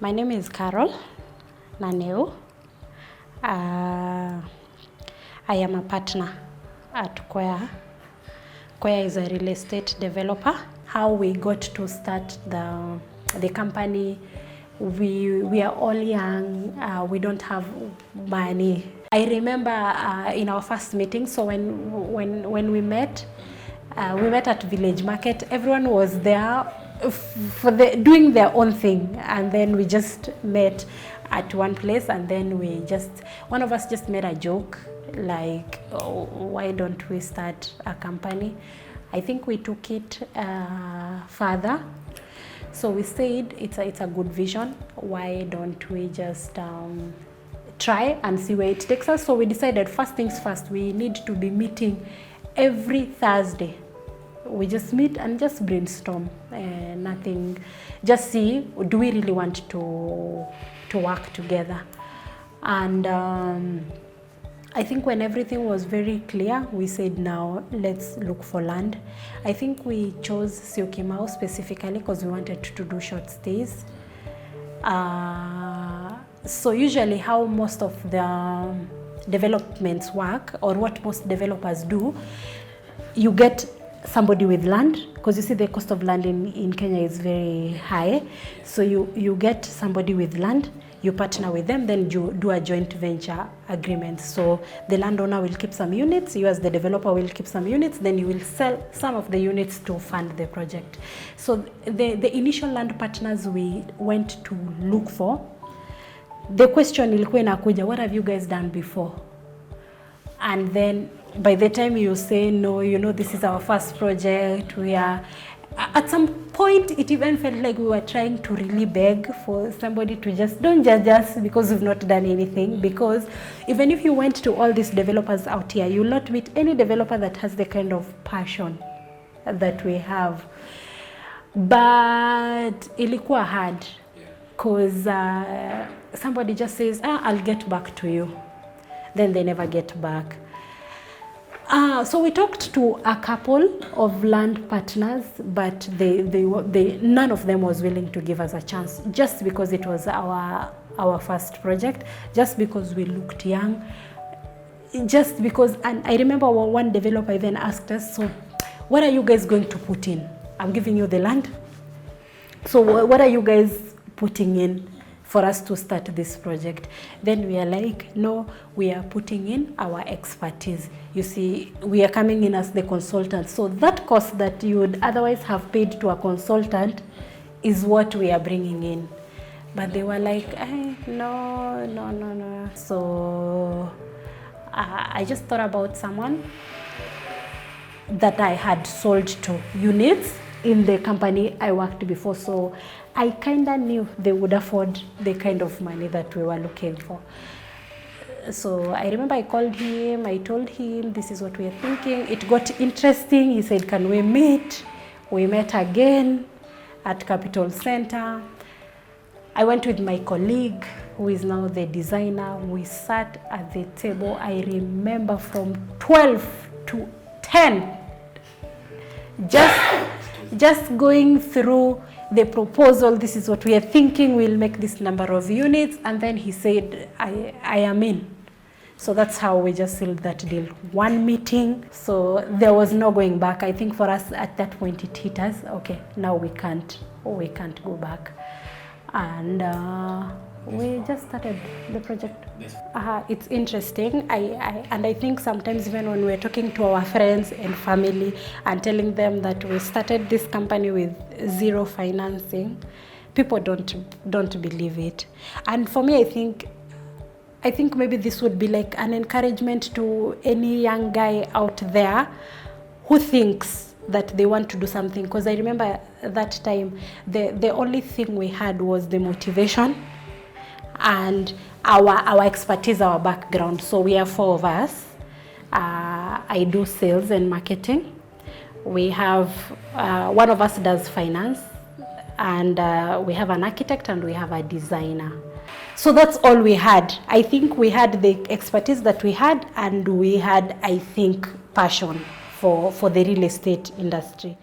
My name is Carol Naneyo. I am a partner at Koya. Koya is a real estate developer. How we got to start the company, we are all young, we don't have money. I remember in our first meeting, so when we met at Village Market. Everyone was there doing their own thing, and then we just met at one place, and then one of us just made a joke like, oh, why don't we start a company? I think we took it further. So we said it's a good vision. Why don't we just try and see where it takes us? So we decided, first things first, we need to be meeting every Thursday. We just meet and just brainstorm, nothing, just see, do we really want to work together? And I think when everything was very clear, we said, now let's look for land. I think we chose Syokimau specifically because we wanted to do short stays. So usually how most of the developments work, or what most developers do, you get somebody with land, because you see the cost of land in Kenya is very high. So you get somebody with land, you partner with them, then you do a joint venture agreement. So the landowner will keep some units, you as the developer will keep some units, then you will sell some of the units to fund the project. So the initial land partners we went to look for, the question ilikuwa inakuja, what have you guys done before? And then by the time you say, no, this is our first project, we are, at some point it even felt like we were trying to really beg for somebody to just, don't judge us because we've not done anything. Because even if you went to all these developers out here, you will not meet any developer that has the kind of passion that we have. But ilikuwa hard, because somebody just says, I'll get back to you. Then they never get back. So we talked to a couple of land partners, but none of them was willing to give us a chance, just because it was our first project, just because we looked young, just because. And I remember one developer even asked us, so what are you guys going to put in? I'm giving you the land, so what are you guys putting in for us to start this project? Then we are like, no, we are putting in our expertise. You see, we are coming in as the consultant. So that cost that you would otherwise have paid to a consultant is what we are bringing in. But they were like, no. So I just thought about someone that I had sold to units in the company I worked before. So I kind of knew they would afford the kind of money that we were looking for. So I remember I called him, I told him this is what we are thinking. It got interesting. He said, can we meet? We met again at Capital Center. I went with my colleague, who is now the designer. We sat at the table, I remember, from 12 to 10, just going through the proposal. This is what we are thinking, we'll make this number of units. And then he said, I am in. So that's how we just sealed that deal. One meeting, so there was no going back. I think for us at that point it hit us, okay, now we can't go back. And we just started the project. It's interesting. I think sometimes even when we're talking to our friends and family and telling them that we started this company with zero financing, people don't believe it. And for me, I think maybe this would be like an encouragement to any young guy out there who thinks that they want to do something. Because I remember that time, the only thing we had was the motivation and our expertise, our background. So we are 4 of us. I do sales and marketing. We have, one of us does finance, and we have an architect and we have a designer. So that's all we had. I think we had the expertise that we had, and we had, I think, passion for the real estate industry.